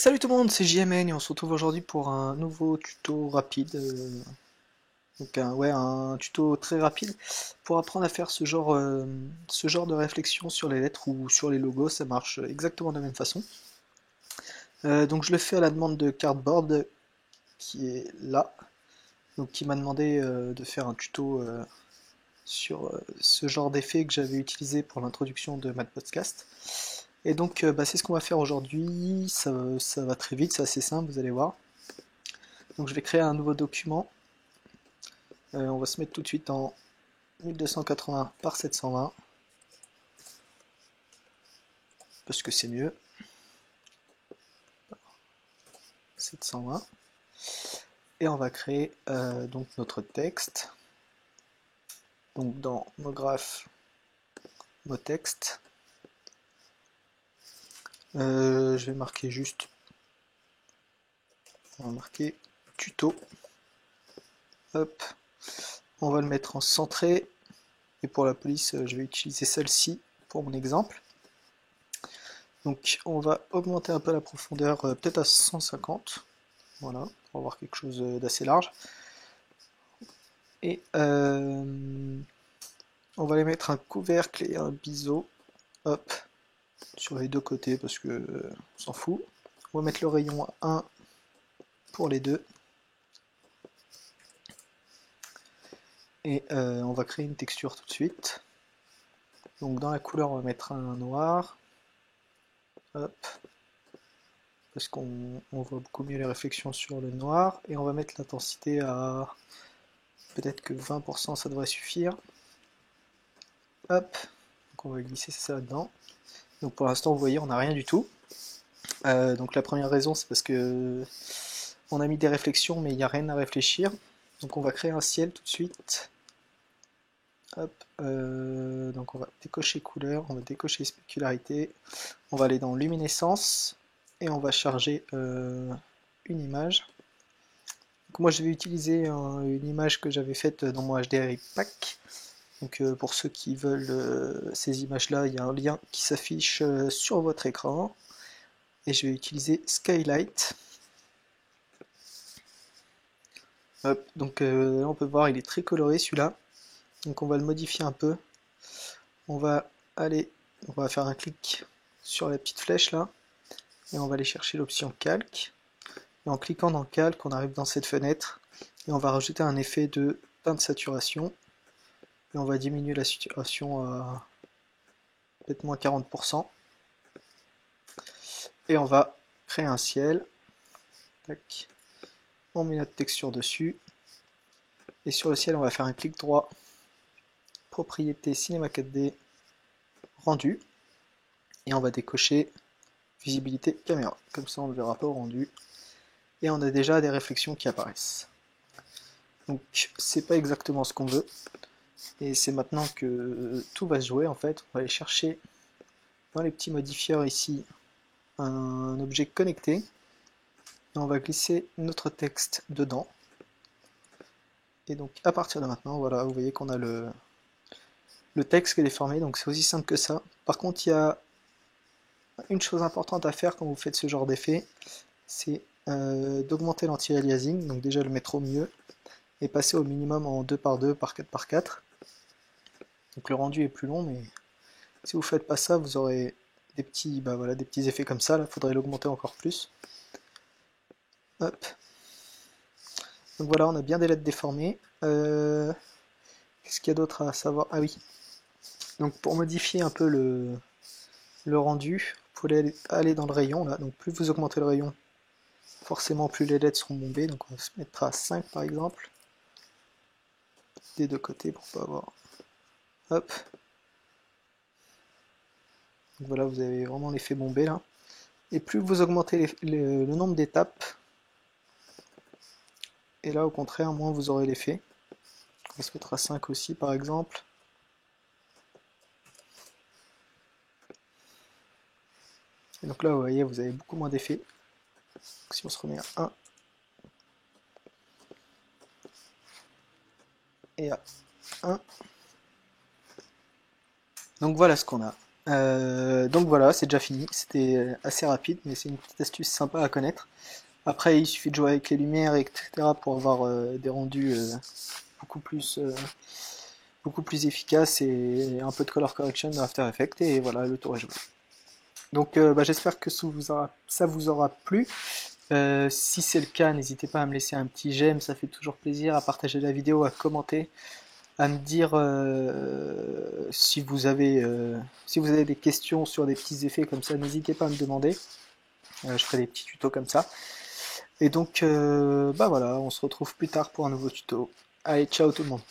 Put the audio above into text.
Salut tout le monde, c'est JMN et on se retrouve aujourd'hui pour un nouveau tuto rapide. Un tuto très rapide pour apprendre à faire ce genre de réflexion sur les lettres ou sur les logos. Ça marche exactement de la même façon. Donc je le fais à la demande de Cardboard qui est là, donc qui m'a demandé de faire un tuto sur ce genre d'effet que j'avais utilisé pour l'introduction de Podcast. Et donc c'est ce qu'on va faire aujourd'hui. Ça va très vite, c'est assez simple, vous allez voir. Donc je vais créer un nouveau document. On va se mettre tout de suite en 1280 par 720 parce que c'est mieux. 720. Et on va créer donc notre texte. Donc dans nos graphes, nos textes, je vais marquer juste, on va marquer tuto. Hop, on va le mettre en centré. Et pour la police, je vais utiliser celle-ci pour mon exemple. Donc on va augmenter un peu la profondeur, peut-être à 150. Voilà, pour avoir quelque chose d'assez large. Et on va les mettre un couvercle et un biseau, hop, sur les deux côtés parce que on s'en fout. On va mettre le rayon à 1 pour les deux. Et on va créer une texture tout de suite. Donc dans la couleur, on va mettre un noir. Hop. Parce qu'on voit beaucoup mieux les réflexions sur le noir. Et on va mettre l'intensité à peut-être que 20%, ça devrait suffire. Hop. Donc on va glisser ça là-dedans. Donc pour l'instant, vous voyez, on n'a rien du tout. Donc la première raison, c'est parce que on a mis des réflexions, mais il n'y a rien à réfléchir. Donc on va créer un ciel tout de suite. Hop, donc on va décocher couleur, on va décocher spécularité, on va aller dans luminescence et on va charger une image. Donc moi je vais utiliser une image que j'avais faite dans mon HDRI Pack. Donc pour ceux qui veulent ces images là, il y a un lien qui s'affiche sur votre écran. Et je vais utiliser Skylight. Hop, donc là on peut voir il est très coloré celui-là. Donc on va le modifier un peu. On va on va faire un clic sur la petite flèche là, et on va aller chercher l'option calque. Et en cliquant dans calque, on arrive dans cette fenêtre, et on va rajouter un effet de teinte de saturation. Et on va diminuer la saturation à peut-être moins 40%. Et on va créer un ciel. Tac. On met notre texture dessus. Et sur le ciel, on va faire un clic droit. Propriété Cinema 4D rendu. Et on va décocher visibilité caméra. Comme ça, on ne le verra pas au rendu. Et on a déjà des réflexions qui apparaissent. Donc, c'est pas exactement ce qu'on veut. Et c'est maintenant que tout va se jouer en fait. On va aller chercher dans les petits modifieurs ici un objet connecté. Et on va glisser notre texte dedans. Et donc à partir de maintenant, voilà, vous voyez qu'on a le texte qui est déformé, donc c'est aussi simple que ça. Par contre, il y a une chose importante à faire quand vous faites ce genre d'effet, c'est d'augmenter l'anti-aliasing, donc déjà le mettre au mieux, et passer au minimum en 2x2 par 4x4. Donc le rendu est plus long, mais si vous faites pas ça, vous aurez des petits, voilà, des petits effets comme ça. Là, il faudrait l'augmenter encore plus. Hop. Donc voilà, on a bien des lettres déformées. Qu'est-ce qu'il y a d'autre à savoir? Ah oui. Donc pour modifier un peu le rendu, vous pouvez aller dans le rayon là. Donc plus vous augmentez le rayon, forcément plus les lettres seront bombées. Donc on va se mettre à 5 par exemple. Des deux côtés pour pas avoir. Hop. Donc voilà, vous avez vraiment l'effet bombé là. Et plus vous augmentez le nombre d'étapes, et là au contraire, moins vous aurez l'effet. On va se mettre à 5 aussi par exemple. Et donc là, vous voyez, vous avez beaucoup moins d'effets. Si on se remet à 1 et à 1. Donc voilà ce qu'on a. Donc voilà, c'est déjà fini. C'était assez rapide, mais c'est une petite astuce sympa à connaître. Après, il suffit de jouer avec les lumières, etc. pour avoir des rendus beaucoup plus, euh, beaucoup plus efficaces et un peu de color correction dans After Effects. Et voilà, le tour est joué. Donc j'espère que ça vous aura plu. Si c'est le cas, n'hésitez pas à me laisser un petit j'aime, ça fait toujours plaisir, à partager la vidéo, à commenter, à me dire si vous avez des questions sur des petits effets comme ça, n'hésitez pas à me demander. Je ferai des petits tutos comme ça. Et donc, voilà, on se retrouve plus tard pour un nouveau tuto. Allez, ciao tout le monde.